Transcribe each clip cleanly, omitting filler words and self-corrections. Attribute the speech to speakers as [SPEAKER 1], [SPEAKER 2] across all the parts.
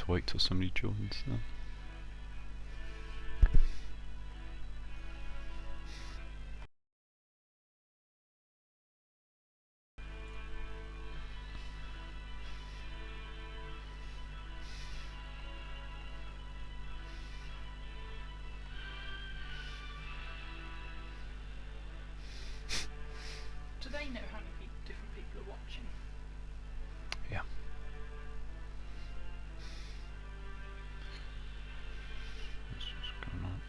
[SPEAKER 1] to wait till somebody joins now.
[SPEAKER 2] Do they know how many different people are watching?
[SPEAKER 1] Yeah. Let's just come on.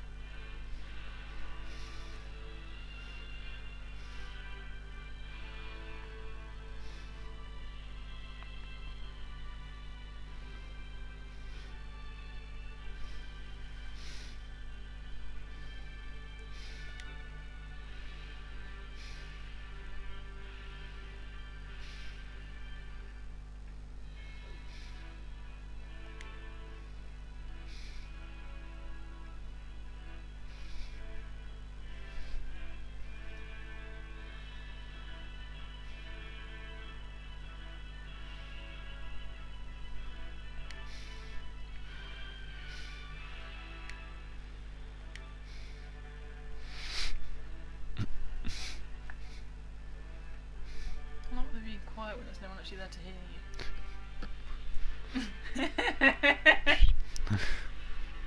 [SPEAKER 2] I like the being quiet when there's no one actually there to hear you.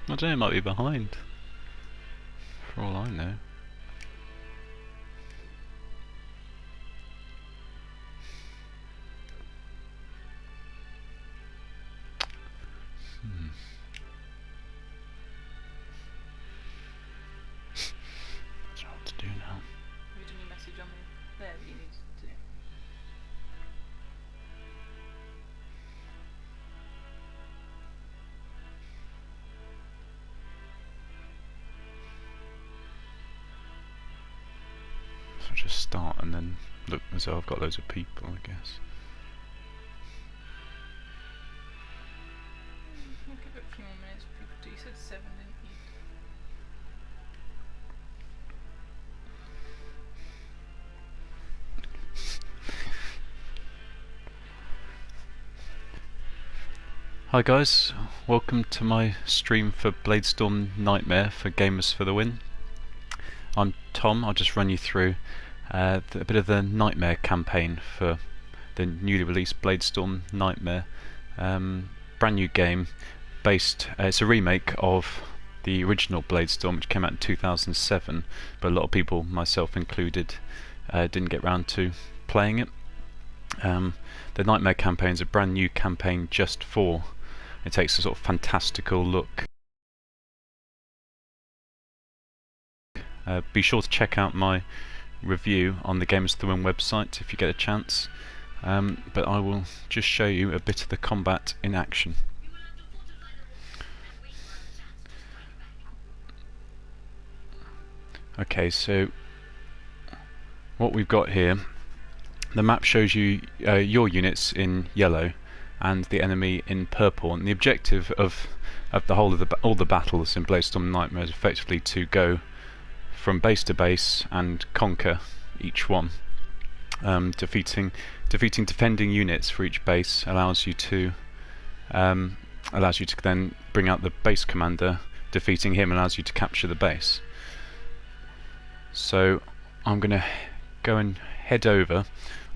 [SPEAKER 1] I don't know, it might be behind. For all I know. That's what to do now.
[SPEAKER 2] Have you done your message on there that you need to do?
[SPEAKER 1] So I'll just start and then look as though I've got loads of people, I guess.
[SPEAKER 2] We'll give it a few more minutes for people to do. You said 7, didn't you?
[SPEAKER 1] Hi guys, welcome to my stream for Bladestorm Nightmare for Gamers for the Win. I'm Tom. I'll just run you through a bit of the Nightmare campaign for the newly released Bladestorm Nightmare. Brand new game based, it's a remake of the original Bladestorm which came out in 2007, but a lot of people, myself included, didn't get round to playing it. The Nightmare campaign is a brand new campaign just for. It takes a sort of fantastical look. Be sure to check out my review on the Games of the Win website if you get a chance. But I will just show you a bit of the combat in action. Okay, so what we've got here, the map shows you your units in yellow and the enemy in purple, and the objective of the whole of all the battles in Bladestorm Nightmare is effectively to go from base to base and conquer each one. Defeating defending units for each base allows you to then bring out the base commander. Defeating him allows you to capture the base. So I'm going to go and head over.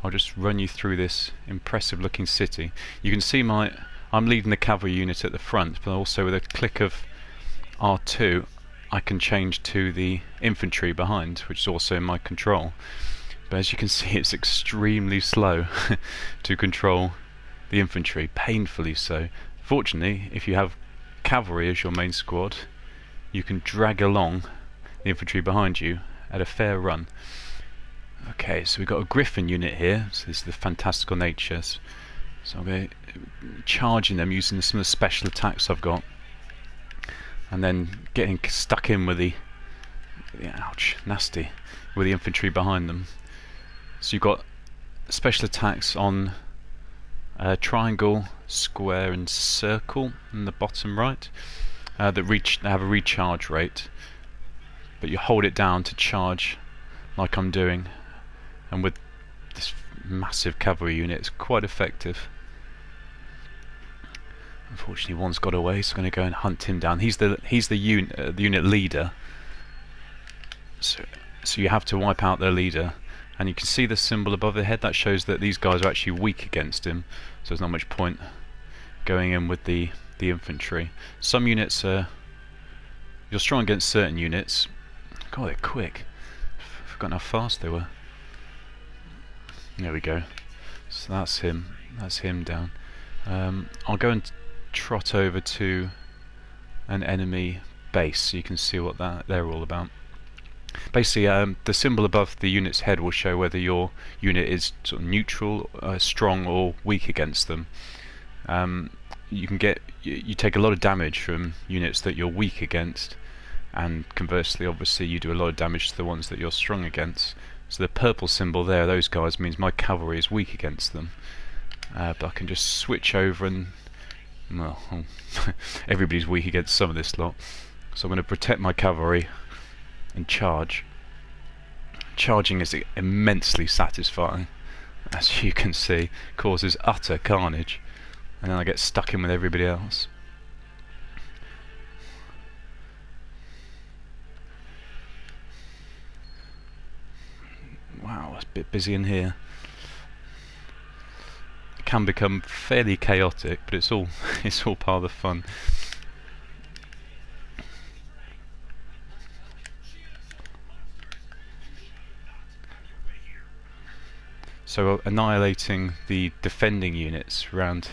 [SPEAKER 1] I'll just run you through this impressive looking city. You can see I'm leading the cavalry unit at the front, but also with a click of R2 I can change to the infantry behind, which is also in my control. But as you can see, it's extremely slow to control the infantry, painfully so. Fortunately, if you have cavalry as your main squad, you can drag along the infantry behind you at a fair run. Okay, so we've got a Griffin unit here, so this is the fantastical nature. So I'm going to charging them using some of the special attacks I've got, and then getting stuck in with the ouch, nasty, with the infantry behind them. So you've got special attacks on triangle, square and circle in the bottom right that have a recharge rate, but you hold it down to charge like I'm doing, and with this massive cavalry unit it's quite effective. Unfortunately, one's got away, so I'm going to go and hunt him down. He's the unit leader. So you have to wipe out their leader, and you can see the symbol above their head. That shows that these guys are actually weak against him. So there's not much point going in with the infantry. Some units are you're strong against certain units. God, they're quick. I've forgotten how fast they were. There we go. So that's him. That's him down. I'll go and trot over to an enemy base so you can see what they're all about. Basically, the symbol above the unit's head will show whether your unit is sort of neutral, strong, or weak against them. You take a lot of damage from units that you're weak against, and conversely, obviously, you do a lot of damage to the ones that you're strong against. So the purple symbol there, those guys, means my cavalry is weak against them. But I can just switch over and, well, everybody's weak against some of this lot. So I'm going to protect my cavalry and charge. Charging is immensely satisfying, as you can see. Causes utter carnage, and then I get stuck in with everybody else. Wow, it's a bit busy in here. It can become fairly chaotic, but it's all part of the fun. So annihilating the defending units round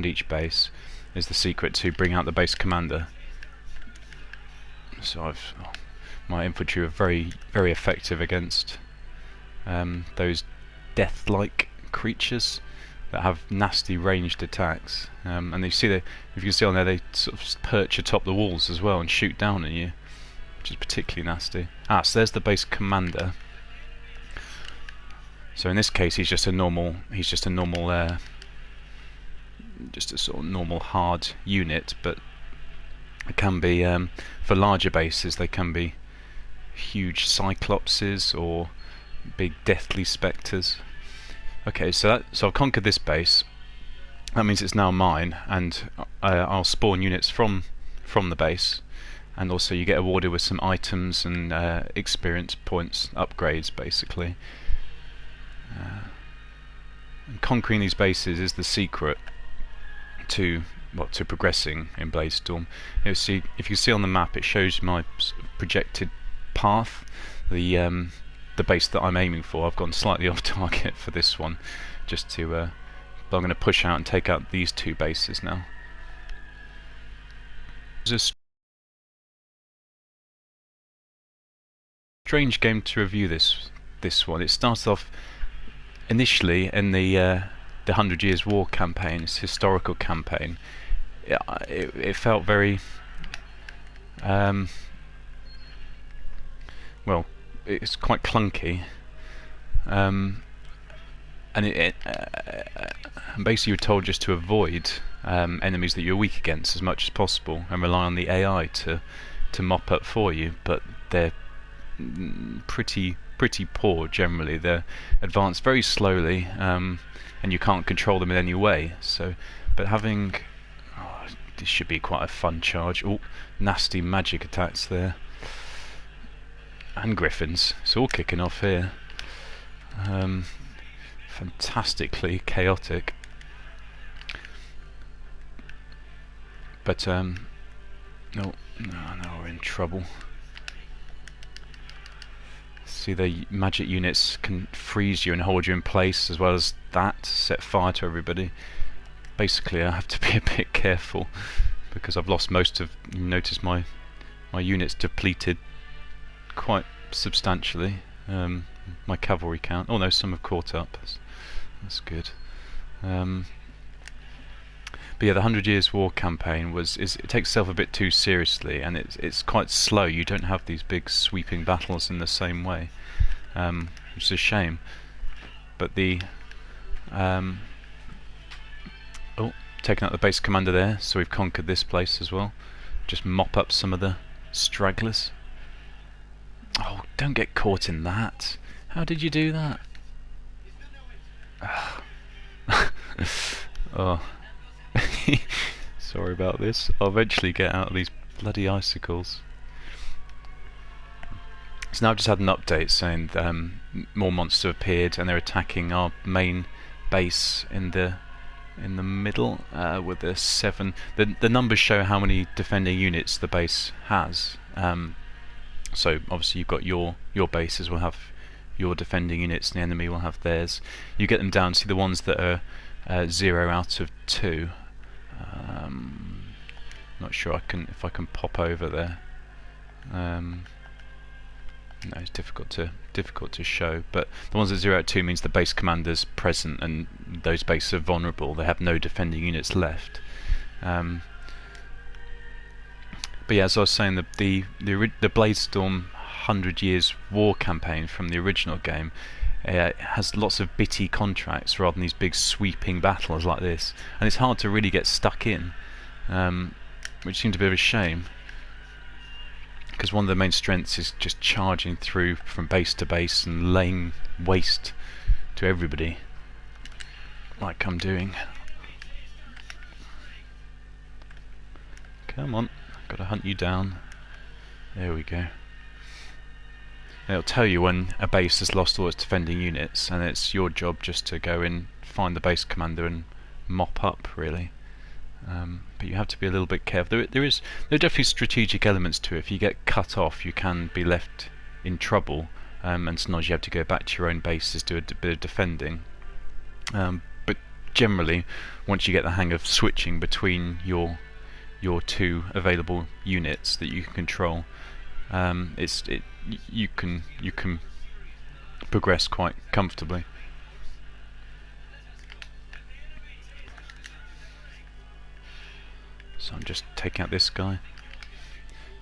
[SPEAKER 1] each base is the secret to bring out the base commander. So my infantry are very effective against those death-like creatures that have nasty ranged attacks. And you see if you can see on there, they sort of perch atop the walls as well and shoot down at you, which is particularly nasty. So there's the base commander. So in this case, he's just a normal just a sort of normal hard unit, but it can be for larger bases. They can be huge cyclopses or big deathly spectres. Okay, so I've conquered this base. That means it's now mine, and I'll spawn units from the base, and also you get awarded with some items and experience points, upgrades basically. And conquering these bases is the secret to progressing in Bladestorm. If you see on the map, it shows my projected path. The base that I'm aiming for, I've gone slightly off target for this one, but I'm going to push out and take out these two bases now. It's a strange game to review this one. It starts off initially in the 100 Years War campaign, this historical campaign. It felt very well, it's quite clunky, and basically you're told just to avoid enemies that you're weak against as much as possible and rely on the AI to mop up for you, but they're pretty poor generally. They're advanced very slowly, and you can't control them in any way. But having this should be quite a fun charge. Oh, nasty magic attacks there, and griffins. It's all kicking off here. Fantastically chaotic. But no, we're in trouble. See, the magic units can freeze you and hold you in place, as well as that, set fire to everybody. Basically, I have to be a bit careful because I've lost most of. You notice my units depleted quite substantially. My cavalry count. Oh no, some have caught up. That's good. But yeah, the 100 Years War campaign it takes itself a bit too seriously, and it's quite slow. You don't have these big sweeping battles in the same way, which is a shame. But taking out the base commander there, so we've conquered this place as well. Just mop up some of the stragglers. Oh, don't get caught in that. How did you do that? Oh. Sorry about this. I'll eventually get out of these bloody icicles. So now I've just had an update saying more monsters have appeared and they're attacking our main base in the middle with the 7. The numbers show how many defending units the base has. So obviously you've got your bases will have your defending units and the enemy will have theirs. You get them down, see the ones that are 0 out of 2. Not sure if I can pop over there. No, it's difficult to show, but the ones at 0 out of 2 means the base commander's present and those bases are vulnerable. They have no defending units left. But yeah, as I was saying, the Bladestorm 100 Years War campaign from the original game has lots of bitty contracts rather than these big sweeping battles like this, and it's hard to really get stuck in, which seemed a bit of a shame. Because one of the main strengths is just charging through from base to base and laying waste to everybody, like I'm doing. Come on, gotta hunt you down. There we go. And it'll tell you when a base has lost all its defending units, and it's your job just to go in, find the base commander and mop up, really. But you have to be a little bit careful. There are definitely strategic elements to it. If you get cut off, you can be left in trouble, and sometimes you have to go back to your own bases, do a bit of defending. But generally, once you get the hang of switching between your 2 available units that you can control, you can progress quite comfortably. So I'm just taking out this guy.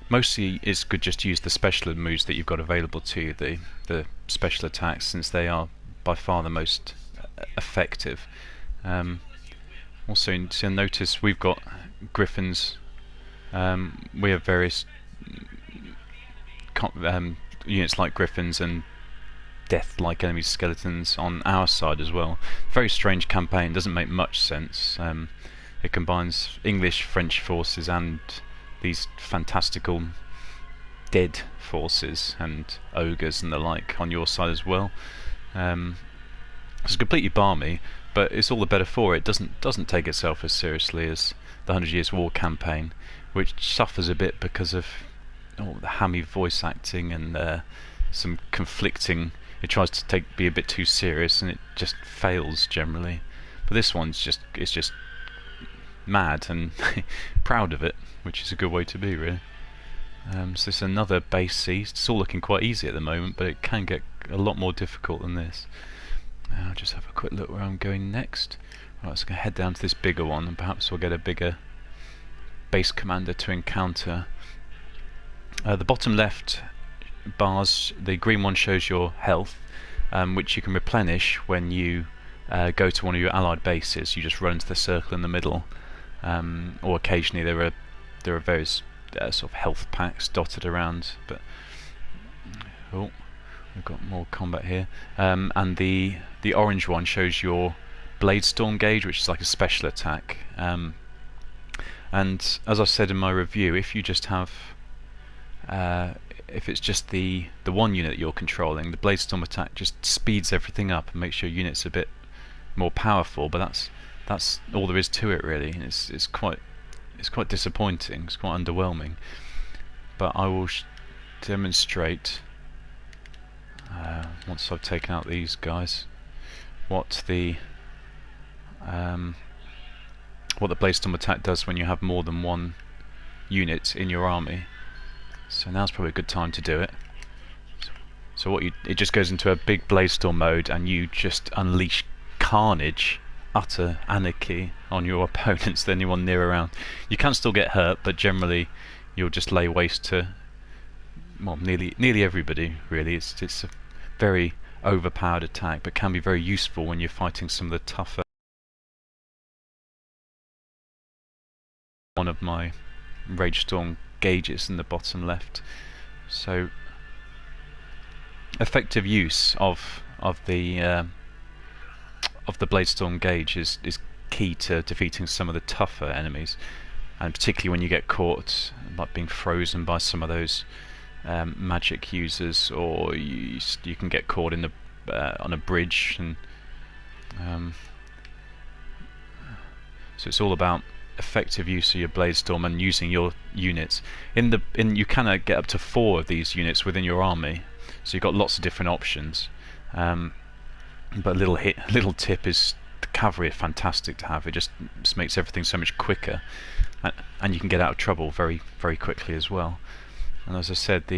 [SPEAKER 1] Mostly it's good just to use the special moves that you've got available to you, the special attacks, since they are by far the most effective. Also, so notice we've got griffins. We have various units like griffins and death-like enemy skeletons on our side as well. Very strange campaign, doesn't make much sense. It combines English, French forces and these fantastical dead forces and ogres and the like on your side as well. It's completely balmy, but it's all the better for it. Doesn't take itself as seriously as the 100 Years War campaign, which suffers a bit because of the hammy voice acting and some conflicting. It tries to be a bit too serious and it just fails generally. But this one's just mad and proud of it, which is a good way to be, really. So this is another base C. It's all looking quite easy at the moment, but it can get a lot more difficult than this. I'll just have a quick look where I'm going next. Right, so I'm going to head down to this bigger one, and perhaps we'll get a bigger base commander to encounter. The bottom left bars, the green one shows your health, which you can replenish when you go to one of your allied bases. You just run into the circle in the middle. Or occasionally there are various sort of health packs dotted around, but we've got more combat here. And the orange one shows your Bladestorm gauge, which is like a special attack. And as I said in my review, if you just have if it's just the one unit that you're controlling, the Bladestorm attack just speeds everything up and makes your units a bit more powerful. But that's all there is to it, really. It's quite disappointing. It's quite underwhelming. But I will demonstrate once I've taken out these guys what the Bladestorm attack does when you have more than one unit in your army. So now's probably a good time to do it. So it just goes into a big Bladestorm mode, and you just unleash carnage, utter anarchy on your opponents, to anyone near around. You can still get hurt, but generally you'll just lay waste to, well, nearly everybody, really. It's a very overpowered attack, but can be very useful when you're fighting some of the tougher. One of my Ragestorm gauges in the bottom left. So effective use of the Bladestorm gauge is key to defeating some of the tougher enemies, and particularly when you get caught, like being frozen by some of those magic users, or you can get caught in the on a bridge, and so it's all about effective use of your Bladestorm and using your units. You can get up to 4 of these units within your army, so you've got lots of different options. But a little tip is the cavalry are fantastic to have. It just makes everything so much quicker, and you can get out of trouble very quickly as well. And as I said,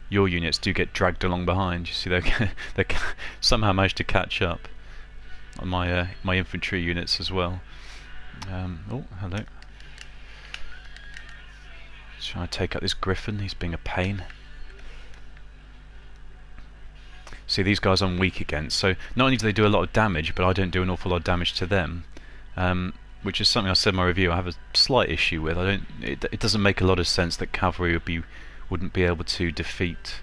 [SPEAKER 1] your units do get dragged along behind. You see, they somehow managed to catch up on my infantry units as well. Oh, hello. Trying to take out this griffin. He's being a pain. See, these guys I'm weak against. So not only do they do a lot of damage, but I don't do an awful lot of damage to them, which is something I said in my review I have a slight issue with. It doesn't make a lot of sense that cavalry wouldn't be able to defeat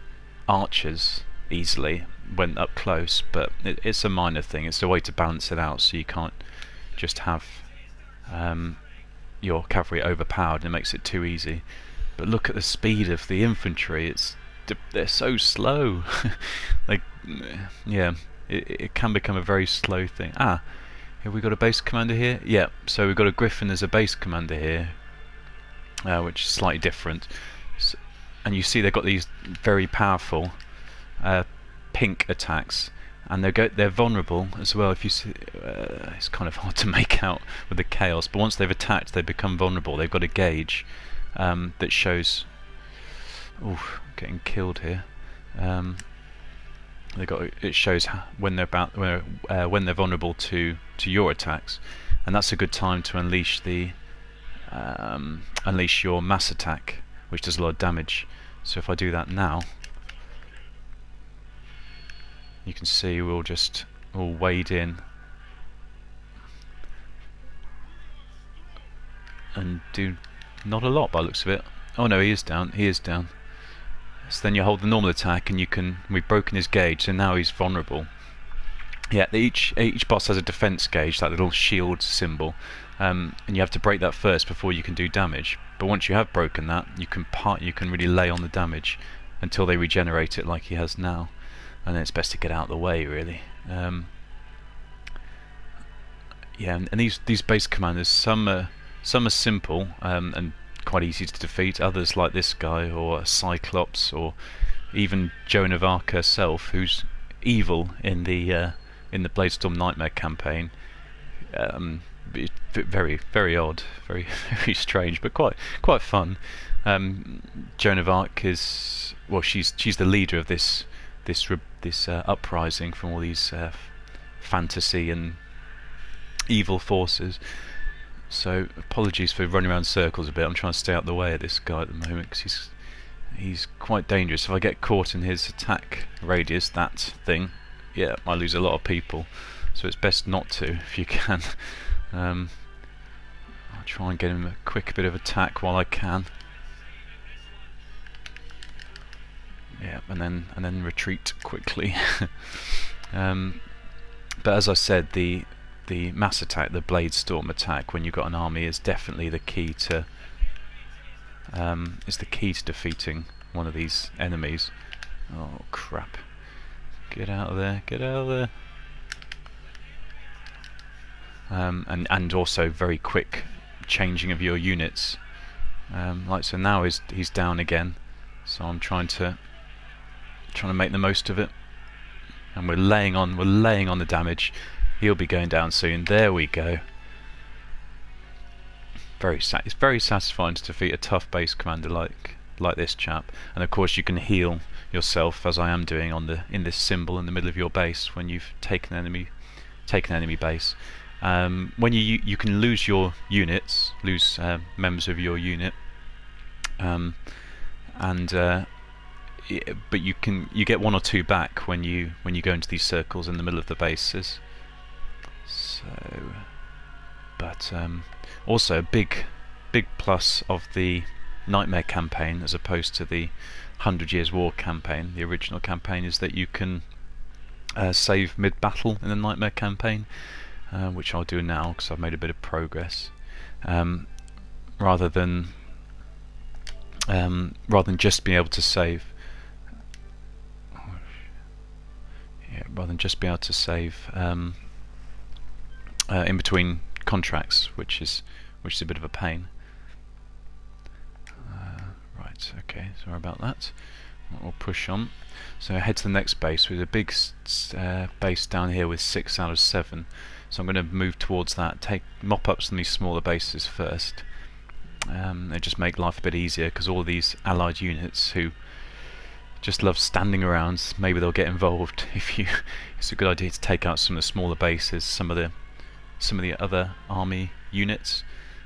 [SPEAKER 1] archers easily when up close, but it's a minor thing. It's a way to balance it out, so you can't just have your cavalry overpowered and it makes it too easy. But look at the speed of the infantry. They're so slow. It can become a very slow thing. Have we got a base commander here? Yeah, so we've got a griffin as a base commander here, which is slightly different. And you see they've got these very powerful pink attacks, and they're vulnerable as well. If you see, it's kind of hard to make out with the chaos, but once they've attacked, they become vulnerable. They've got a gauge that shows. Oof, getting killed here. It shows when they're vulnerable to your attacks, and that's a good time to unleash your mass attack, which does a lot of damage. So if I do that now, you can see we'll wade in and do not a lot by the looks of it. Oh no, he is down. So then you hold the normal attack, and we've broken his gauge, so now he's vulnerable. Yeah, each boss has a defense gauge, that little shield symbol, and you have to break that first before you can do damage. But once you have broken that, you can really lay on the damage until they regenerate it, like he has now, and then it's best to get out of the way, really. Yeah, and these base commanders, some are simple and quite easy to defeat. Others, like this guy, or Cyclops, or even Joan of Arc herself, who's evil in the Bladestorm Nightmare campaign. Very odd, very strange, but quite fun. Joan of Arc is, well, she's the leader of this uprising from all these fantasy and evil forces. So apologies for running around circles a bit. I'm trying to stay out of the way of this guy at the moment, because he's quite dangerous. If I get caught in his attack radius, that thing, yeah, I lose a lot of people. So it's best not to, if you can. I'll try and get him a quick bit of attack while I can. Yeah, and then retreat quickly. But as I said, the mass attack, the Bladestorm attack, when you've got an army, is definitely the key to defeating one of these enemies. Oh crap! Get out of there! Get out of there! And also very quick changing of your units. Like so, now he's down again. So I'm trying to make the most of it, and we're laying on the damage. He'll be going down soon. There we go. It's very satisfying to defeat a tough base commander like this chap. And of course you can heal yourself, as I am doing in this symbol in the middle of your base when you've taken enemy base. When you can lose your units, members of your unit, but you get 1 or 2 back when you go into these circles in the middle of the bases. So, but also a big plus of the Nightmare campaign, as opposed to the 100 Years War campaign, the original campaign, is that you can save mid-battle in the Nightmare campaign, which I'll do now because I've made a bit of progress, rather than just being able to save. Yeah, rather than just being able to save in between contracts, which is a bit of a pain. Right, okay, sorry about that. We'll push on. So head to the next base with a big base down here with 6 out of 7. So I'm going to move towards that, mop up some of these smaller bases first. They just make life a bit easier because all these allied units who just love standing around, maybe they'll get involved if you. It's a good idea to take out some of the smaller bases, some of the other army units,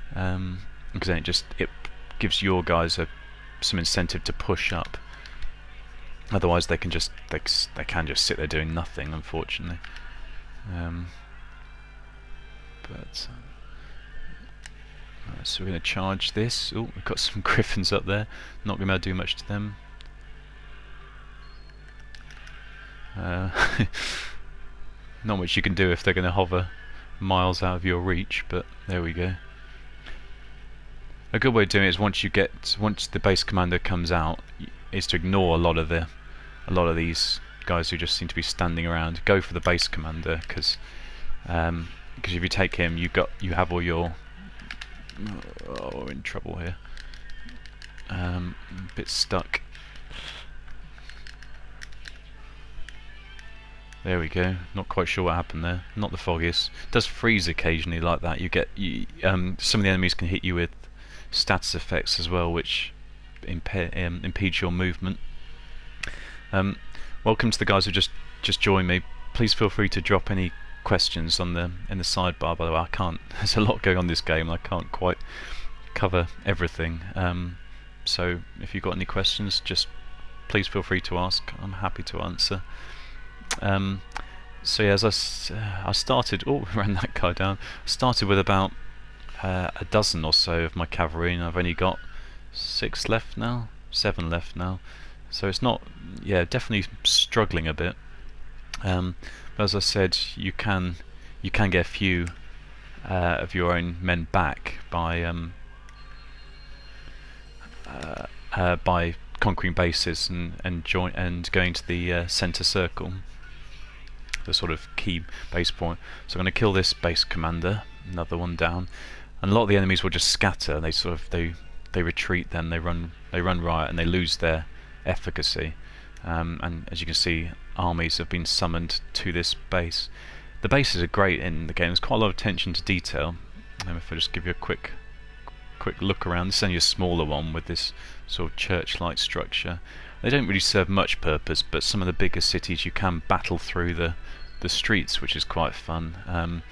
[SPEAKER 1] because then it gives your guys some incentive to push up. Otherwise, they can just sit there doing nothing, unfortunately. So we're going to charge this. Oh, we've got some griffins up there. Not going to be able to do much to them. Not much you can do if they're going to hover miles out of your reach, but there we go. A good way of doing it is once the base commander comes out, is to ignore a lot of these guys who just seem to be standing around. Go for the base commander, because if you take him, you have all your. Oh, we're in trouble here. A bit stuck. There we go. Not quite sure what happened there. Not the foggiest. It does freeze occasionally like that. Some of the enemies can hit you with status effects as well, which impedes your movement. Welcome to the guys who just joined me. Please feel free to drop any questions in the sidebar. By the way, I can't. There's a lot going on in this game. I can't quite cover everything. So if you've got any questions, just please feel free to ask. I'm happy to answer. So yeah, as I started. Oh, ran that guy down. I started with about a dozen or so of my cavalry, and I've only got 6 left now, 7 left now. So it's not, definitely struggling a bit. But as I said, you can get a few of your own men back by conquering bases and going to the center circle, the sort of key base point. So I'm going to kill this base commander, another one down, and a lot of the enemies will just scatter. They retreat, then they run riot, and they lose their efficacy. And as you can see, armies have been summoned to this base. The bases are great in the game. There's quite a lot of attention to detail. If I just give you a quick look around, this is only a smaller one with this sort of church-like structure. They don't really serve much purpose, but some of the bigger cities you can battle through the streets, which is quite fun.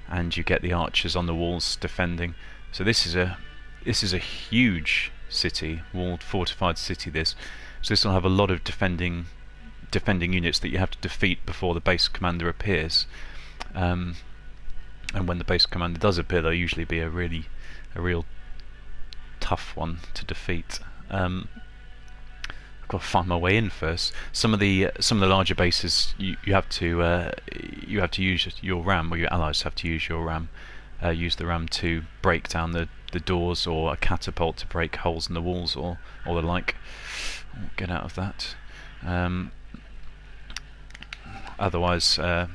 [SPEAKER 1] And you get the archers on the walls defending. So this is a huge city, walled, fortified city. So this will have a lot of defending units that you have to defeat before the base commander appears. And when the base commander does appear, there'll usually be a real tough one to defeat. I've got to find my way in first. Some of the larger bases you have to use your ram, or your allies have to use your ram. Use the ram to break down the doors, or a catapult to break holes in the walls, or the like. Get out of that. Otherwise, well,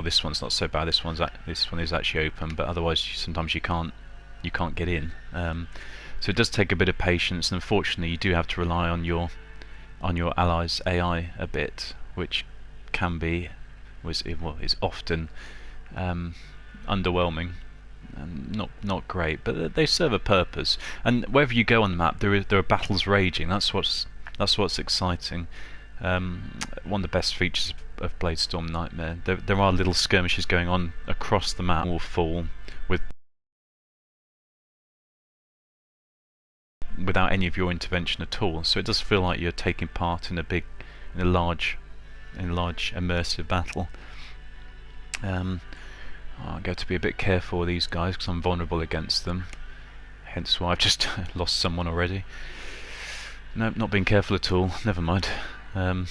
[SPEAKER 1] this one's not so bad. This one is actually open, but otherwise sometimes you can't get in. So it does take a bit of patience, and unfortunately you do have to rely on your allies' AI a bit, which is often underwhelming and not great, but they serve a purpose. And wherever you go on the map, there are battles raging. That's what's exciting. One of the best features of Bladestorm Nightmare. There are little skirmishes going on across the map. Will fall without any of your intervention at all. So it does feel like you're taking part in a large immersive battle. I've got to be a bit careful with these guys because I'm vulnerable against them. Hence why I've just lost someone already. No, not being careful at all. Never mind. That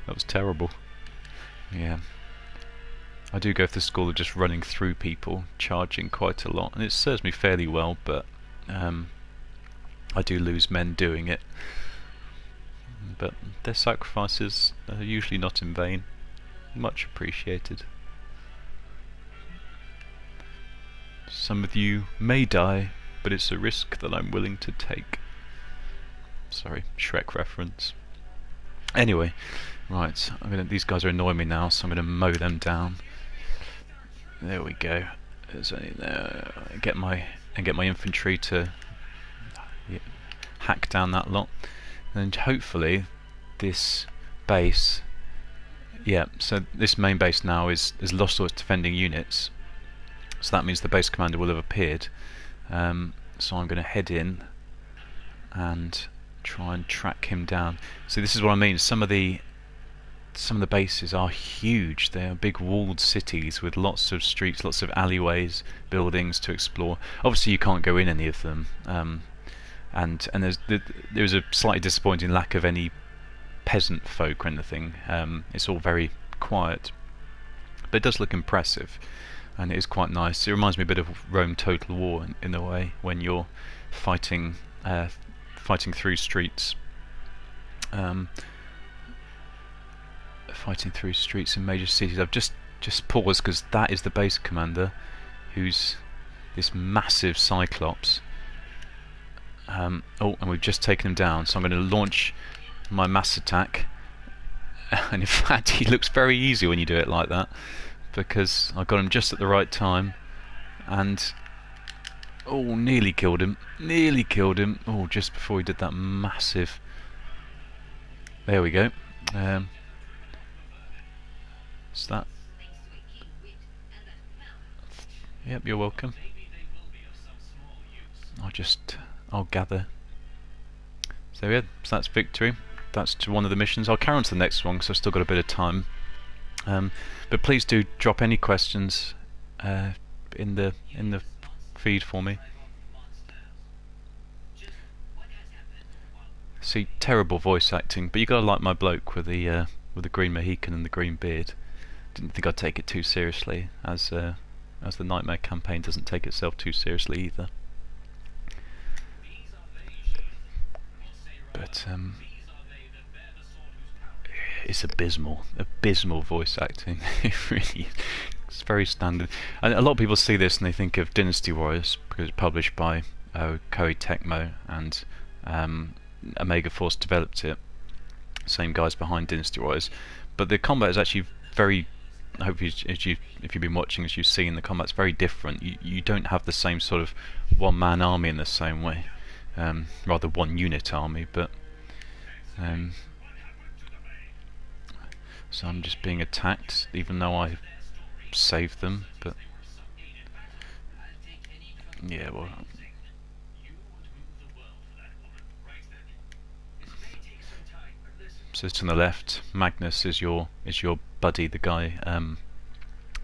[SPEAKER 1] was terrible. Yeah. I do go for the school of just running through people, charging quite a lot, and it serves me fairly well, but I do lose men doing it. But their sacrifices are usually not in vain. Much appreciated. Some of you may die, but it's a risk that I'm willing to take. Sorry, Shrek reference. Anyway, right, these guys are annoying me now, so I'm going to mow them down. There we go. Get my infantry to hack down that lot, and hopefully this base. Yeah, so this main base now is lost all its defending units, so that means the base commander will have appeared. So I'm going to head in and try and track him down. So this is what I mean. Some of the bases are huge. They are big walled cities with lots of streets, lots of alleyways, buildings to explore. Obviously, you can't go in any of them, and there's a slightly disappointing lack of any peasant folk or anything. It's all very quiet, but it does look impressive, and it is quite nice. It reminds me a bit of Rome Total War in a way, when you're fighting through streets. Fighting through streets in major cities. I've just paused because that is the base commander, who's this massive Cyclops. And we've just taken him down, so I'm going to launch my mass attack. And in fact, he looks very easy when you do it like that, because I got him just at the right time, and nearly killed him. Just before he did that massive. There we go. Is that? Yep, you're welcome. I'll gather. So yeah, so that's victory. That's to one of the missions. I'll carry on to the next one because I've still got a bit of time. But please do drop any questions in the feed for me. See, terrible voice acting, but you gotta like my bloke with the green Mohican and the green beard. Didn't think I'd take it too seriously, as the Nightmare campaign doesn't take itself too seriously either. But it's abysmal voice acting. It really, it's very standard. And a lot of people see this and they think of Dynasty Warriors because it's published by Koei Tecmo, and Omega Force developed it. Same guys behind Dynasty Warriors, but the combat is actually very. I hope if you've been watching, as you've seen, the combat's very different. You don't have the same sort of one-man army in the same way, rather one-unit army. But so I'm just being attacked, even though I saved them. But yeah, well. So to the left, Magnus is your buddy, the guy,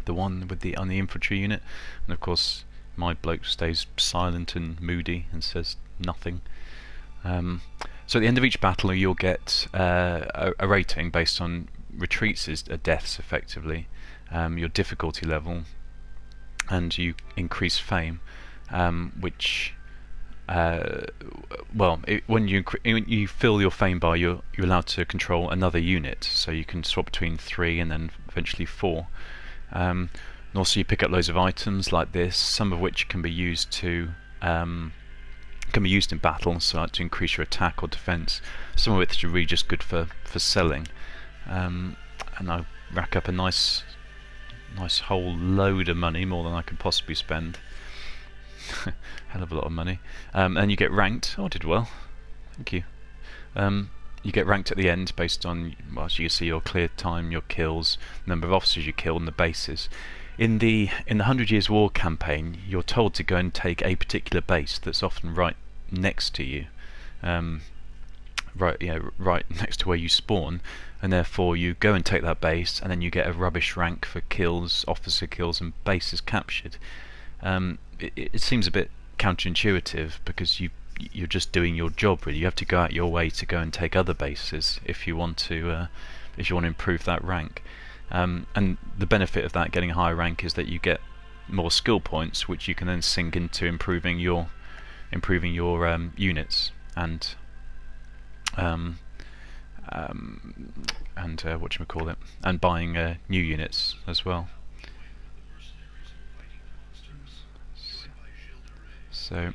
[SPEAKER 1] the one with on the infantry unit, and of course my bloke stays silent and moody and says nothing. So at the end of each battle, you'll get a rating based on retreats as deaths, effectively, your difficulty level, and you increase fame, which. When you fill your fame bar, you're allowed to control another unit, so you can swap between 3 and then eventually 4. And also you pick up loads of items like this, some of which can be used in battle, so like to increase your attack or defense. Some of which are really just good for selling. And I rack up a nice whole load of money, more than I could possibly spend. Hell of a lot of money. And you get ranked. Oh, I did well. Thank you. You get ranked at the end based on, well, as you can see, your clear time, your kills, number of officers you kill, and the bases. In the 100 Years' War campaign, you're told to go and take a particular base that's often right next to you, right next to where you spawn, and therefore you go and take that base, and then you get a rubbish rank for kills, officer kills, and bases captured. It seems a bit counterintuitive because you're just doing your job, really. You have to go out your way to go and take other bases if you want to improve that rank. And the benefit of that getting a higher rank is that you get more skill points, which you can then sink into improving your units and whatchamacallit, and buying new units as well. So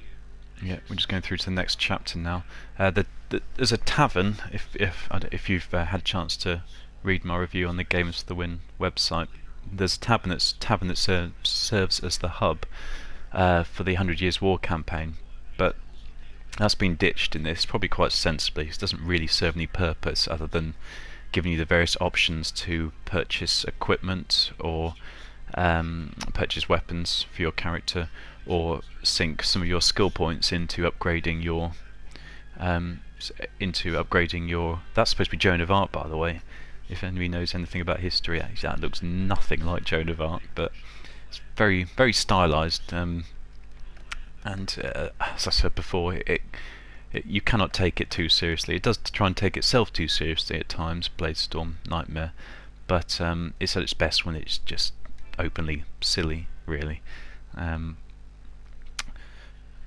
[SPEAKER 1] yeah, we're just going through to the next chapter now. There's a tavern. If you've had a chance to read my review on the Games for the Win website, there's a tavern that serves as the hub for the 100 Years' War campaign, but that's been ditched in this, probably quite sensibly. It doesn't really serve any purpose other than giving you the various options to purchase equipment or purchase weapons for your character, or sink some of your skill points into upgrading your That's supposed to be Joan of Arc, by the way. If anybody knows anything about history, actually, that looks nothing like Joan of Arc, but it's very, very stylized. And as I said before, you cannot take it too seriously. It does try and take itself too seriously at times, Bladestorm Nightmare, but it's at its best when it's just openly silly, really.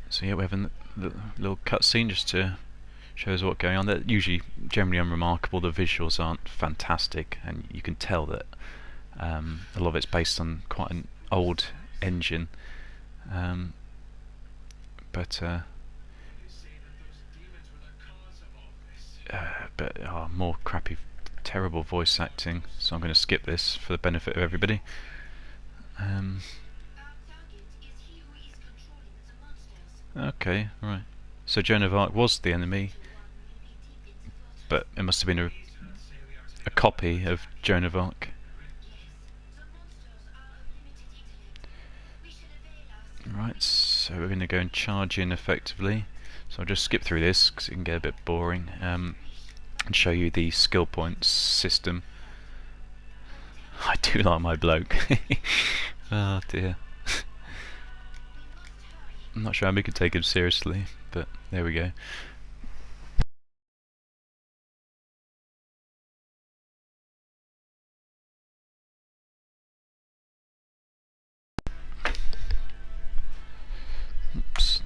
[SPEAKER 1] So yeah, we have a little cutscene just to show us what's going on. They're usually generally unremarkable. The visuals aren't fantastic, and you can tell that a lot of it's based on quite an old engine. But more crappy, terrible voice acting. So I'm going to skip this for the benefit of everybody. Okay, right. So Joan of Arc was the enemy, but it must have been a copy of Joan of Arc. Right, so we're going to go and charge in effectively. So I'll just skip through this because it can get a bit boring, and show you the skill points system. I do like my bloke. Oh dear. I'm not sure how we could take him seriously, but there we go. Oops.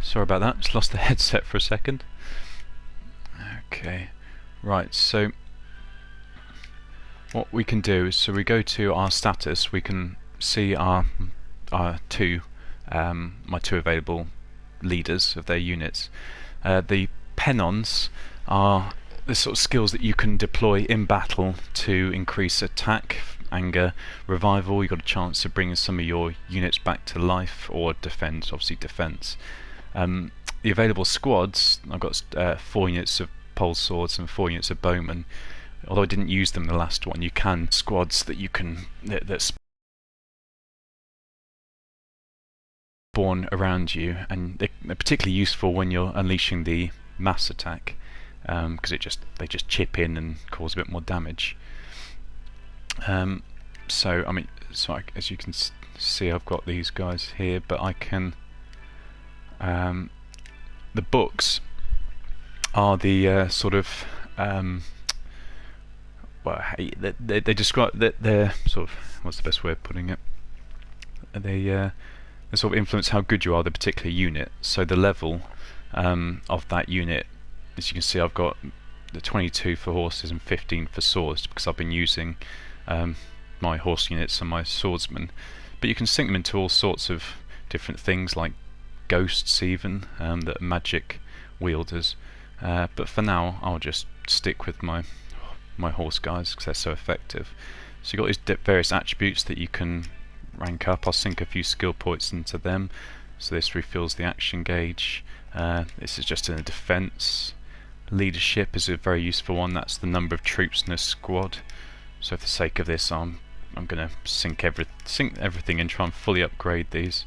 [SPEAKER 1] Sorry about that, just lost the headset for a second. Okay, right, so what we can do is, so we go to our status, we can see our my two available leaders of their units. The pennons are the sort of skills that you can deploy in battle to increase attack, anger, revival. You've got a chance of bringing some of your units back to life, or defense, obviously defense. The available squads, I've got 4 units of pole swords and 4 units of bowmen. Although I didn't use them in the last one, you can squads that you can that spawn around you, and they're particularly useful when you're unleashing the mass attack, because they just chip in and cause a bit more damage. So I mean, as you can see, I've got these guys here, but I can. The books are the sort of well, they describe that they're sort of, what's the best way of putting it? They sort of influence how good you are the particular unit. So the level of that unit, as you can see, I've got the 22 for horses and 15 for swords, because I've been using my horse units and my swordsmen. But you can sync them into all sorts of different things, like ghosts even, that are magic wielders. But for now, I'll just stick with my horse guys because they're so effective. So you've got these various attributes that you can rank up. I'll sink a few skill points into them. So this refills the action gauge. This is just in a defense. Leadership is a very useful one. That's the number of troops in a squad. So for the sake of this, I'm going to sink everything and try and fully upgrade these.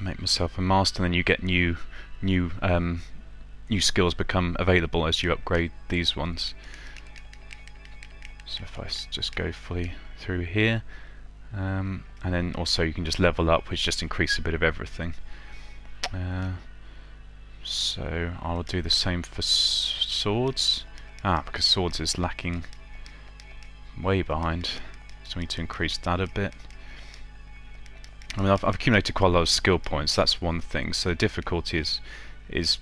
[SPEAKER 1] Make myself a master, and then you get new skills become available as you upgrade these ones. So if I just go fully through here, and then also you can just level up, which just increase a bit of everything. So I will do the same for swords. Because swords is lacking way behind, so we need to increase that a bit. I mean, I've accumulated quite a lot of skill points. That's one thing. So the difficulty is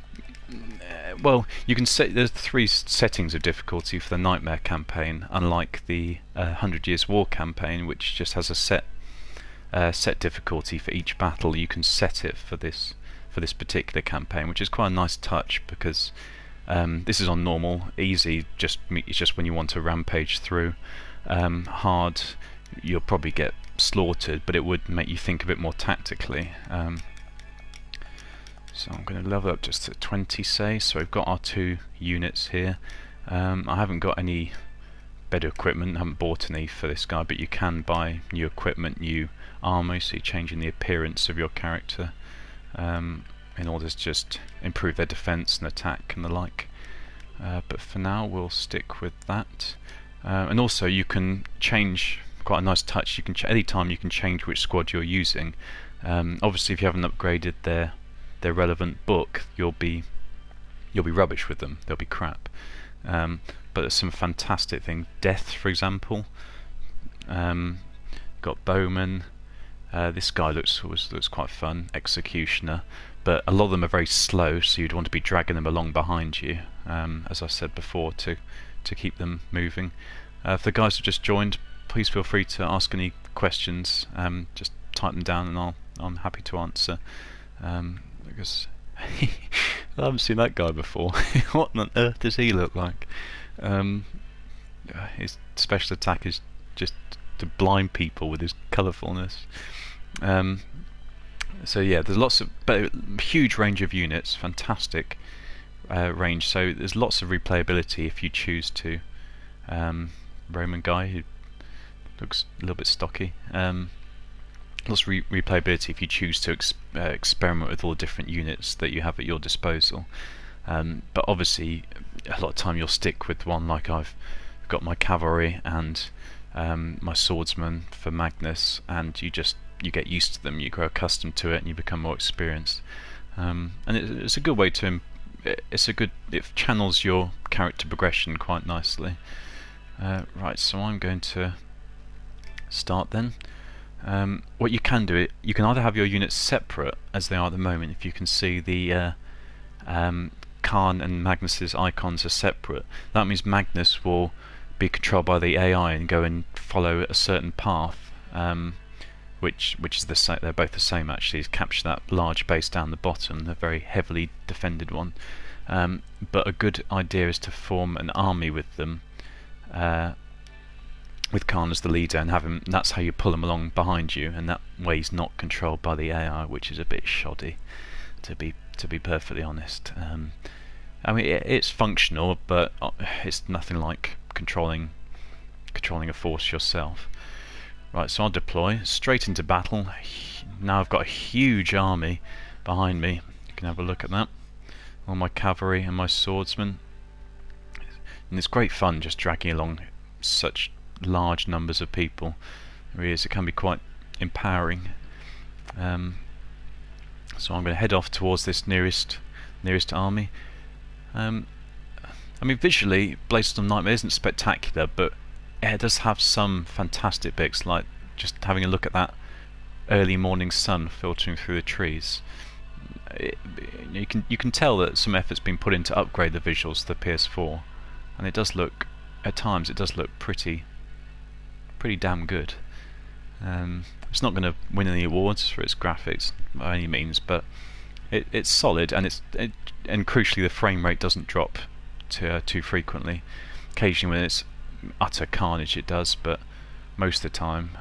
[SPEAKER 1] well, you can set. There's 3 settings of difficulty for the Nightmare campaign, unlike the 100 Years War campaign, which just has a set difficulty for each battle. You can set it for this particular campaign, which is quite a nice touch, because this is on normal. Easy, it's just when you want to rampage through. Hard, you'll probably get slaughtered, but it would make you think a bit more tactically. So I'm going to level up just to 20, say. So we've got our 2 units here. I haven't got any better equipment, I haven't bought any for this guy, but you can buy new equipment, new armor, so you're changing the appearance of your character in order to just improve their defense and attack and the like. But for now we'll stick with that. And also you can change, quite a nice touch, you can anytime you can change which squad you're using. Obviously if you haven't upgraded their relevant book, you'll be rubbish with them, they'll be crap. But there's some fantastic things. Death, for example. Got Bowman. This guy looks quite fun. Executioner. But a lot of them are very slow, so you'd want to be dragging them along behind you, as I said before, to keep them moving. For the guys who just joined, please feel free to ask any questions. Just type them down, and I'm happy to answer. Because I haven't seen that guy before. What on earth does he look like? His special attack is just to blind people with his colourfulness. So yeah, there's lots of, but huge range of units, fantastic range. So there's lots of replayability if you choose to. Roman guy who looks a little bit stocky. Lots of replayability if you choose to experiment with all the different units that you have at your disposal. But obviously a lot of time you'll stick with one, like I've got my cavalry and my swordsman for Magnus, and you get used to them, you grow accustomed to it, and you become more experienced. And it's a good way to it channels your character progression quite nicely. Right, so I'm going to start then. What you can do, you can either have your units separate as they are at the moment. If you can see the Khan and Magnus's icons are separate, that means Magnus will be controlled by the AI and go and follow a certain path, which is they're both the same actually. He's captured that large base down the bottom, the very heavily defended one. But a good idea is to form an army with them, with Khan as the leader, and have him. That's how you pull him along behind you, and that way he's not controlled by the AI, which is a bit shoddy, to be perfectly honest. I mean, it's functional, but it's nothing like controlling a force yourself. Right, so I'll deploy straight into battle. Now I've got a huge army behind me. You can have a look at that. All my cavalry and my swordsmen, and it's great fun just dragging along such large numbers of people. It really is. It can be quite empowering. So I'm going to head off towards this nearest army. I mean, visually, Bladestorm Nightmare isn't spectacular, but it does have some fantastic bits, like just having a look at that early morning sun filtering through the trees. You can tell that some effort's been put in to upgrade the visuals to the PS4, and it does look, at times, it does look pretty damn good. It's not going to win any awards for its graphics by any means, but it's solid, and and crucially the frame rate doesn't drop too frequently. Occasionally when it's utter carnage it does, but most of the time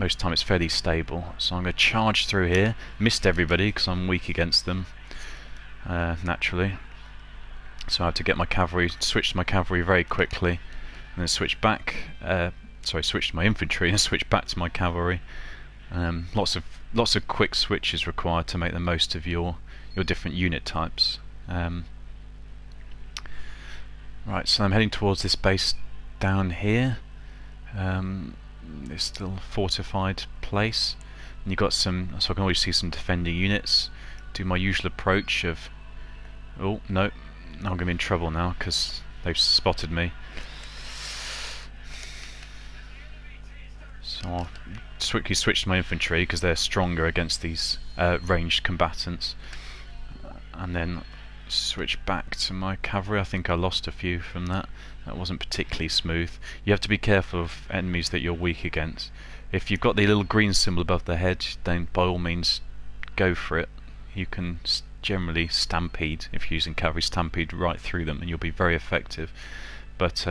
[SPEAKER 1] it's fairly stable. So I'm going to charge through here. Missed everybody because I'm weak against them, naturally. So I have to get my cavalry, switch to my cavalry very quickly, and then switch back. Switch to my infantry and switch back to my cavalry. Lots of quick switches required to make the most of your different unit types. Right, so I'm heading towards this base down here. This still fortified place, and you've got some, so I can always see some defending units. Do my usual approach of, oh no, I'm going to be in trouble now because they've spotted me. So I'll quickly switch to my infantry because they're stronger against these ranged combatants, and then switch back to my cavalry. I think I lost a few from that. That wasn't particularly smooth. You have to be careful of enemies that you're weak against. If you've got the little green symbol above the head, then by all means go for it. You can generally stampede, if you're using cavalry, stampede right through them and you'll be very effective. But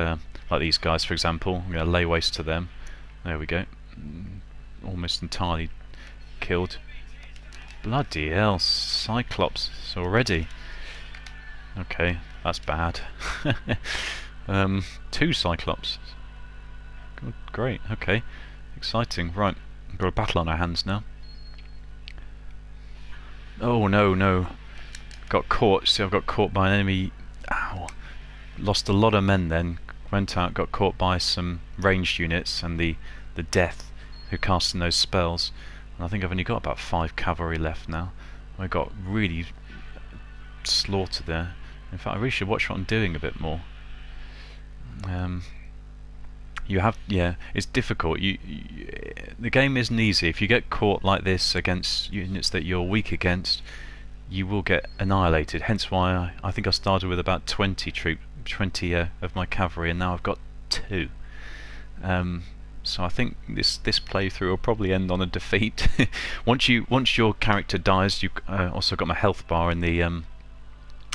[SPEAKER 1] like these guys for example, I'm going to lay waste to them. There we go. Almost entirely killed. Bloody hell, Cyclops already. Okay, that's bad. 2 Cyclops. Good, great, okay. Exciting. Right, we've got a battle on our hands now. Oh no. Got caught. See, I've got caught by an enemy. Ow. Lost a lot of men then. Went out, got caught by some ranged units and the death who casting those spells. And I think I've only got about 5 cavalry left now. I got really slaughtered there. In fact, I really should watch what I'm doing a bit more. You have, yeah, it's difficult. The game isn't easy. If you get caught like this against units that you're weak against, you will get annihilated. Hence why I think I started with about 20 of my cavalry, and now I've got 2. So I think this playthrough will probably end on a defeat. once your character dies, you also got my health bar in the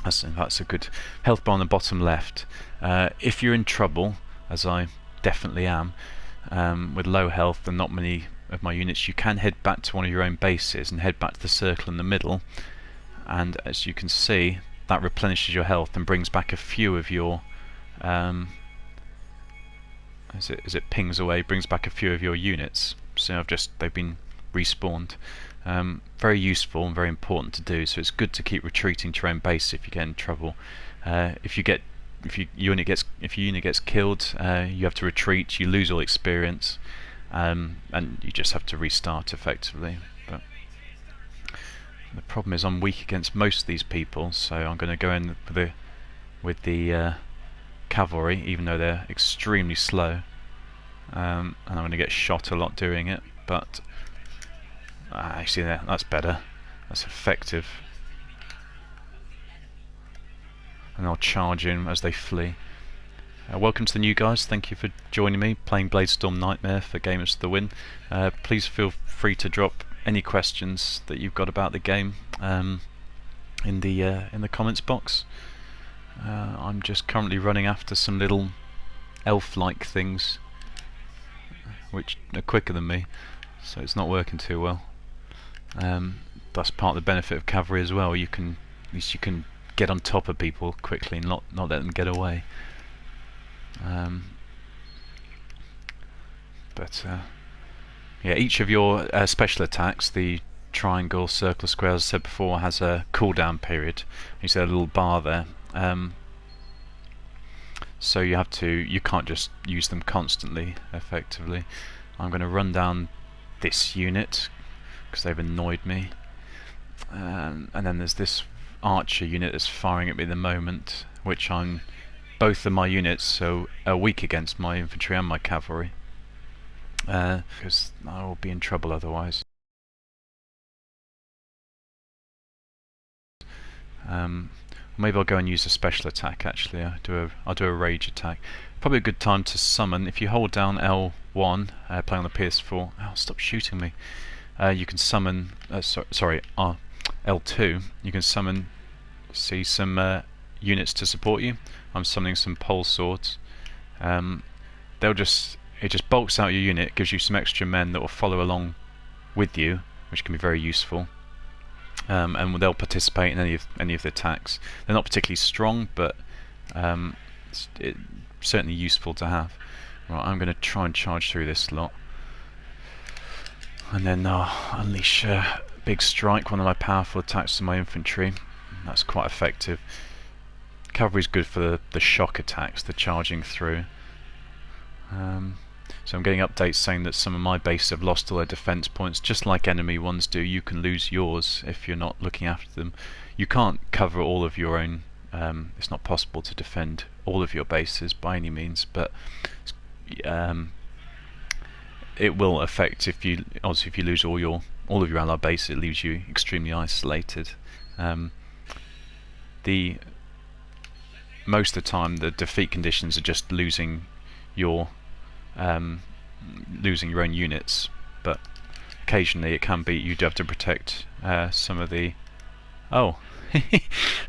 [SPEAKER 1] that's a good health bar on the bottom left. If you're in trouble, as I definitely am, with low health and not many of my units, you can head back to one of your own bases and head back to the circle in the middle, and as you can see, that replenishes your health and brings back a few of your as it pings away, brings back a few of your units. So they've been respawned. Very useful and very important to do. So it's good to keep retreating to your own base if you get in trouble. If your unit gets killed, you have to retreat. You lose all experience, and you just have to restart effectively. But the problem is I'm weak against most of these people, so I'm going to go in with the cavalry, even though they're extremely slow, and I'm going to get shot a lot doing it. But actually, that's better. That's effective. And I'll charge in as they flee. Welcome to the new guys. Thank you for joining me playing Bladestorm Nightmare for Gamers to the Win. Please feel free to drop any questions that you've got about the game in the comments box. I'm just currently running after some little elf-like things which are quicker than me, so it's not working too well. That's part of the benefit of cavalry as well. At least you can get on top of people quickly and not let them get away. Yeah, each of your special attacks, the triangle, circle, square, as I said before, has a cooldown period. You see a little bar there. So you can't just use them constantly effectively. I'm going to run down this unit because they've annoyed me, and then there's this archer unit that's firing at me at the moment, which both of my units are weak against my infantry and my cavalry, because I will be in trouble otherwise. Maybe I'll go and use a special attack. Actually, I'll do a rage attack. Probably a good time to summon. If you hold down L1, playing on the PS4. Oh, stop shooting me! You can summon. Sorry, L2. You can summon. See some units to support you. I'm summoning some pole swords. It just bulks out your unit, gives you some extra men that will follow along with you, which can be very useful. And they'll participate in any of the attacks. They're not particularly strong, but it's certainly useful to have. Right, I'm going to try and charge through this lot, and then unleash a big strike, one of my powerful attacks to my infantry. That's quite effective. Cavalry's good for the shock attacks, the charging through. So I'm getting updates saying that some of my bases have lost all their defense points, just like enemy ones do. You can lose yours if you're not looking after them. You can't cover all of your own. It's not possible to defend all of your bases by any means, but it will affect if you obviously if you lose all of your allied base, it leaves you extremely isolated. The most of the time, the defeat conditions are just losing your own units, but occasionally it can be you do have to protect some of the. Oh,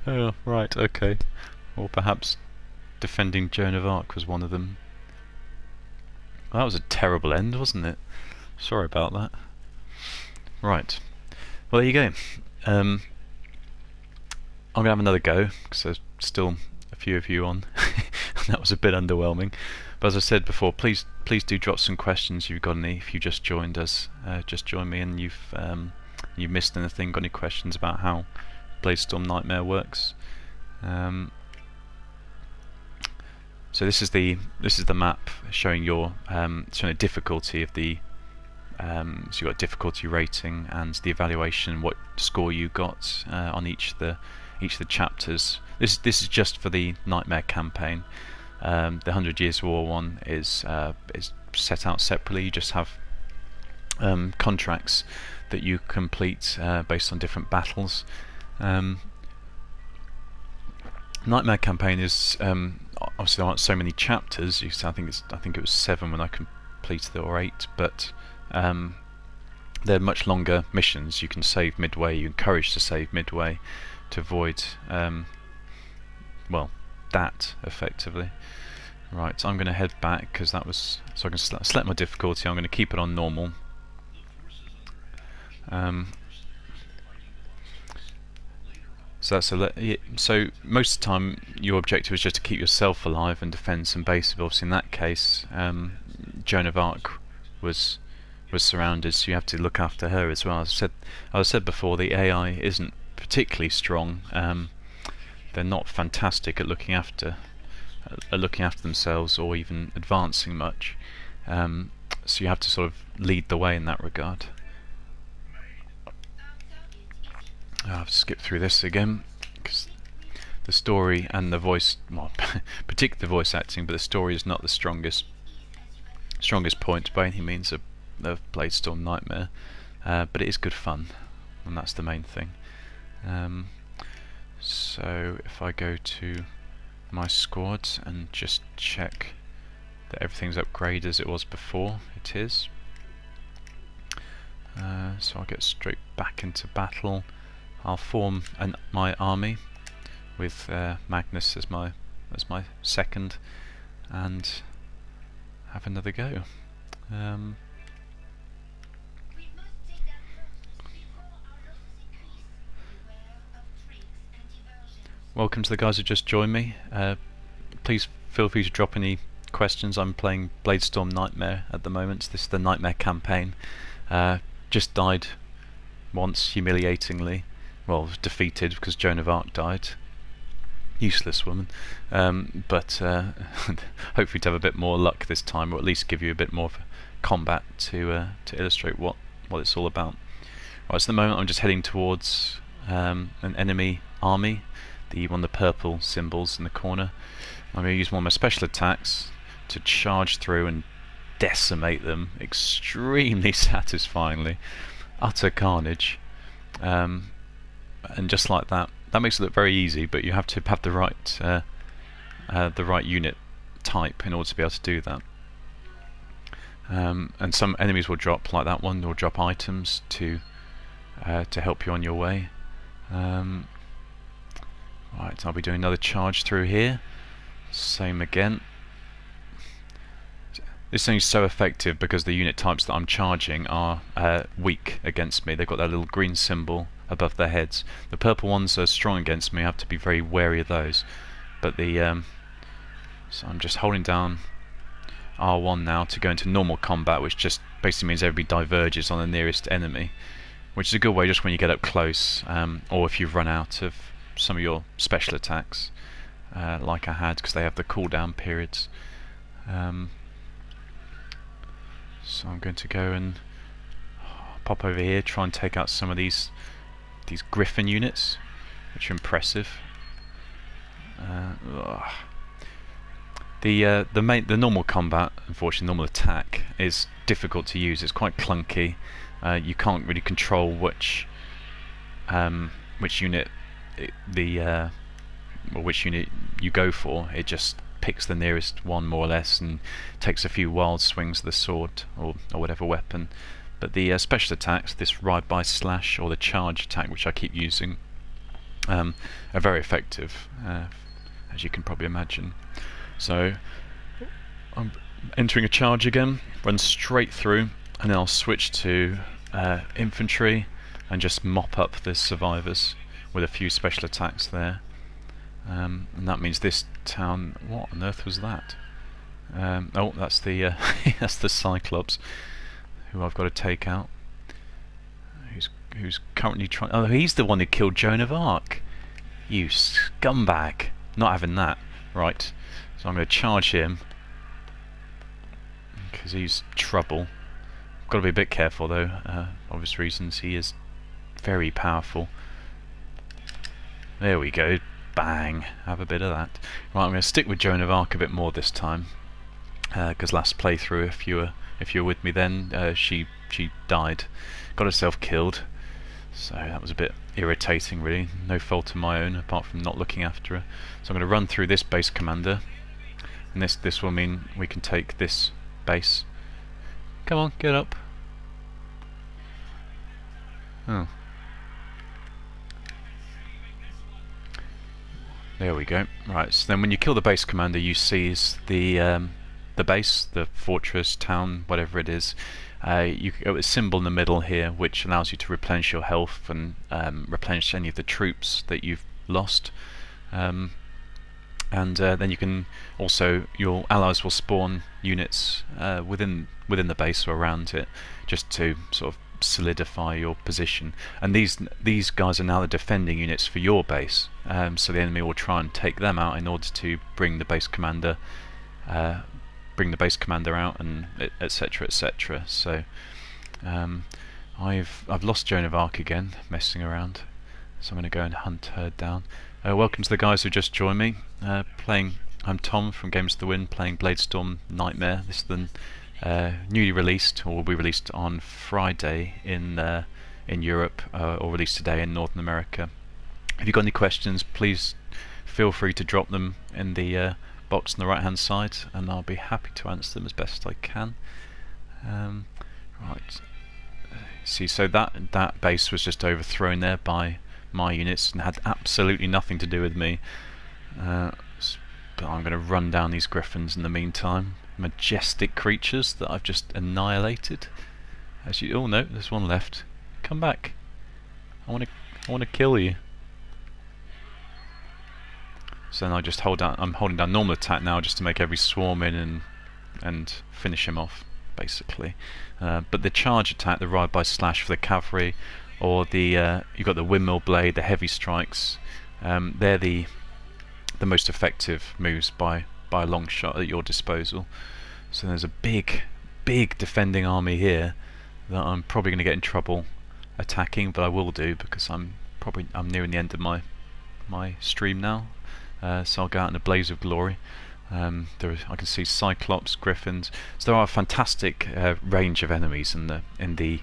[SPEAKER 1] oh right, okay. Or perhaps defending Joan of Arc was one of them. Well, that was a terrible end, wasn't it? Sorry about that. Right. Well, there you go. I'm going to have another go, because there's still a few of you on. That was a bit underwhelming. But as I said before, please do drop some questions if you've got any. If you just joined us, just joined me and you've missed anything, got any questions about how Bladestorm Nightmare works. So this is the map showing your showing the difficulty of the so you've got difficulty rating and the evaluation, what score you got on each of the chapters. This is just for the Nightmare campaign. The 100 Years War one is set out separately. You just have contracts that you complete based on different battles. Nightmare campaign is obviously there aren't so many chapters. I think it was 7 when I completed it, or 8, but they're much longer missions. You can save midway. You're encouraged to save midway to avoid well, that effectively. Right, so I'm going to head back because that was so I can select my difficulty. I'm going to keep it on normal. So that's so most of the time your objective is just to keep yourself alive and defend some base. But obviously in that case, Joan of Arc was surrounded, so you have to look after her as well. As I said before, the AI isn't particularly strong. They're not fantastic at looking after themselves or even advancing much. So you have to sort of lead the way in that regard. I've skipped through this again because the story and the voice, well, particularly the voice acting, but the story is not the strongest point by any means of Bladestorm Nightmare, but it is good fun, and that's the main thing. So if I go to my squad and just check that everything's upgraded as it was before, it is. So I'll get straight back into battle. I'll form my army with Magnus as my second, and have another go. Welcome to the guys who just joined me. Please feel free to drop any questions. I'm playing Bladestorm Nightmare at the moment. This is the Nightmare campaign. Just died once, humiliatingly. Well, was defeated because Joan of Arc died. Useless woman. But hopefully to have a bit more luck this time, or at least give you a bit more of a combat to illustrate what it's all about. Right, so at the moment I'm just heading towards an enemy army. One of the purple symbols in the corner. I'm going to use one of my special attacks to charge through and decimate them extremely satisfyingly. Utter carnage. And just like that makes it look very easy, but you have to have the right unit type in order to be able to do that. And some enemies will drop, like that one, will drop items to help you on your way. Right, I'll be doing another charge through here. Same again. This thing is so effective because the unit types that I'm charging are weak against me. They've got that little green symbol above their heads. The purple ones are strong against me. I have to be very wary of those. But so I'm just holding down R1 now to go into normal combat, which just basically means everybody diverges on the nearest enemy, which is a good way just when you get up close, or if you've run out of some of your special attacks, like I had, because they have the cooldown periods. So I'm going to go and pop over here, try and take out some of these Griffin units, which are impressive. The normal combat, unfortunately, normal attack is difficult to use. It's quite clunky. You can't really control which unit or which unit you go for. It just picks the nearest one more or less and takes a few wild swings of the sword or whatever weapon. But the special attacks, this ride by slash or the charge attack, which I keep using, are very effective, as you can probably imagine. So I'm entering a charge again, run straight through, and then I'll switch to infantry and just mop up the survivors with a few special attacks there. And that means this town. What on earth was that? Oh, that's the that's the Cyclops, who I've got to take out. Who's currently trying? Oh, he's the one who killed Joan of Arc. You scumbag! Not having that. Right. So I'm going to charge him because he's trouble. Got to be a bit careful though. Obvious reasons. He is very powerful. There we go. Bang! Have a bit of that. Right, I'm going to stick with Joan of Arc a bit more this time, because last playthrough, if you were with me then, she died, got herself killed. So that was a bit irritating, really. No fault of my own, apart from not looking after her. So I'm going to run through this base commander, and this will mean we can take this base. Come on, get up. Oh. There we go. Right, so then when you kill the base commander, you seize the base, the fortress, town, whatever it is. You get a symbol in the middle here, which allows you to replenish your health and replenish any of the troops that you've lost. And then you can also, your allies will spawn units within the base or around it, just to sort of solidify your position. And these guys are now the defending units for your base, so the enemy will try and take them out in order to bring the base commander out, and etc, etc. So I've lost Joan of Arc again, messing around, so I'm going to go and hunt her down. Welcome to the guys who just joined me. I'm Tom from Games of the Wind, playing Bladestorm Nightmare. This is the newly released, or will be released on Friday in Europe, or released today in Northern America. If you've got any questions, please feel free to drop them in the box on the right hand side, and I'll be happy to answer them as best I can. Right, see, so that base was just overthrown there by my units and had absolutely nothing to do with me. But I'm going to run down these griffins in the meantime. Majestic creatures that I've just annihilated. As you all know, there's one left. Come back. I want to kill you. So then I just hold down. I'm holding down normal attack now, just to make every swarm in and finish him off, basically. But the charge attack, the ride by slash for the cavalry, or the you've got the windmill blade, the heavy strikes. They're the most effective moves by a long shot at your disposal. So there's a big defending army here that I'm probably going to get in trouble attacking, but I will do because I'm nearing the end of my stream now. So I'll go out in a blaze of glory. I can see Cyclops, Griffins. So there are a fantastic range of enemies in the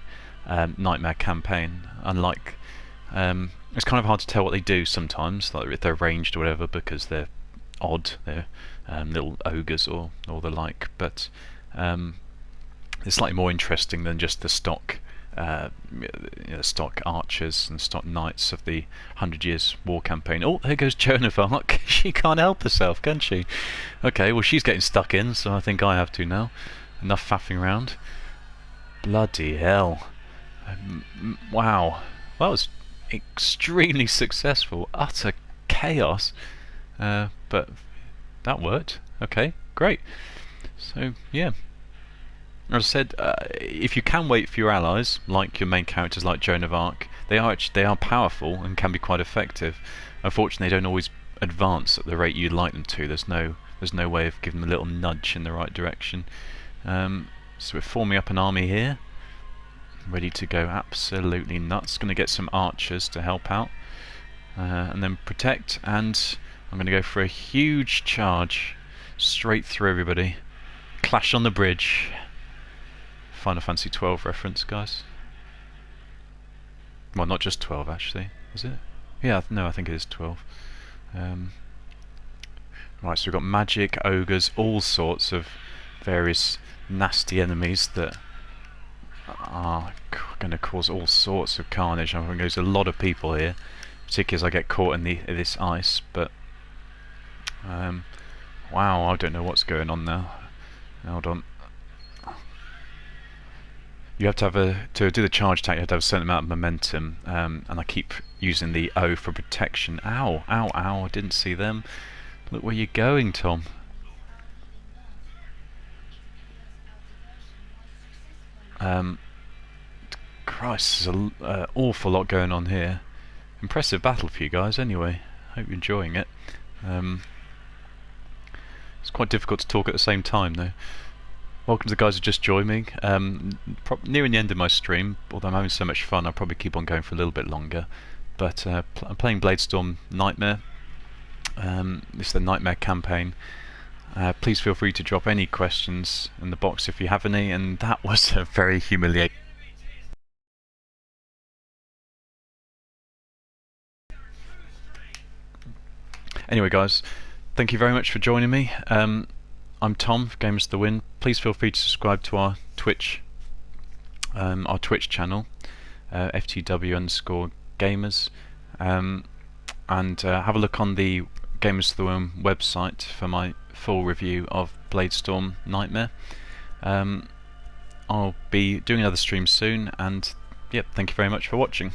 [SPEAKER 1] Nightmare campaign. Unlike it's kind of hard to tell what they do sometimes, like if they're ranged or whatever, because they're odd. They're little ogres or the like. But it's slightly more interesting than just the stock stock archers and stock knights of the 100 Years War campaign. Oh, there goes Joan of Arc. She can't help herself, can she? Okay, well, she's getting stuck in, so I think I have to now. Enough faffing around. Bloody hell. Wow. That was extremely successful. Utter chaos. But that worked. Okay, great. So, yeah. As I said, if you can wait for your allies, like your main characters like Joan of Arc, they are powerful and can be quite effective. Unfortunately, they don't always advance at the rate you'd like them to. There's no way of giving them a little nudge in the right direction. So we're forming up an army here, ready to go absolutely nuts. Going to get some archers to help out, and then protect. And I'm going to go for a huge charge straight through everybody. Clash on the bridge. Final Fantasy 12 reference, guys. Well, not just 12 actually, is it? Yeah, no, I think it is 12. Right, so we've got magic, ogres, all sorts of various nasty enemies that are going to cause all sorts of carnage. I think there's a lot of people here, particularly as I get caught in this ice. But wow, I don't know what's going on now. Hold on. You have to have to do the charge attack. You have to have a certain amount of momentum, and I keep using the O for protection. Ow, ow, ow! I didn't see them. Look where you're going, Tom. Christ, there's an awful lot going on here. Impressive battle for you guys, anyway. Hope you're enjoying it. It's quite difficult to talk at the same time, though. Welcome to the guys who just joined me. Nearing the end of my stream, although I'm having so much fun, I'll probably keep on going for a little bit longer. But I'm playing Bladestorm Nightmare. This is the Nightmare campaign. Please feel free to drop any questions in the box if you have any, and that was a very humiliating. Anyway, guys, thank you very much for joining me. I'm Tom, Gamers to the Win. Please feel free to subscribe to our Twitch channel, FTW_gamers, and have a look on the Gamers to the Win website for my full review of Bladestorm Nightmare. I'll be doing another stream soon, and yep, thank you very much for watching.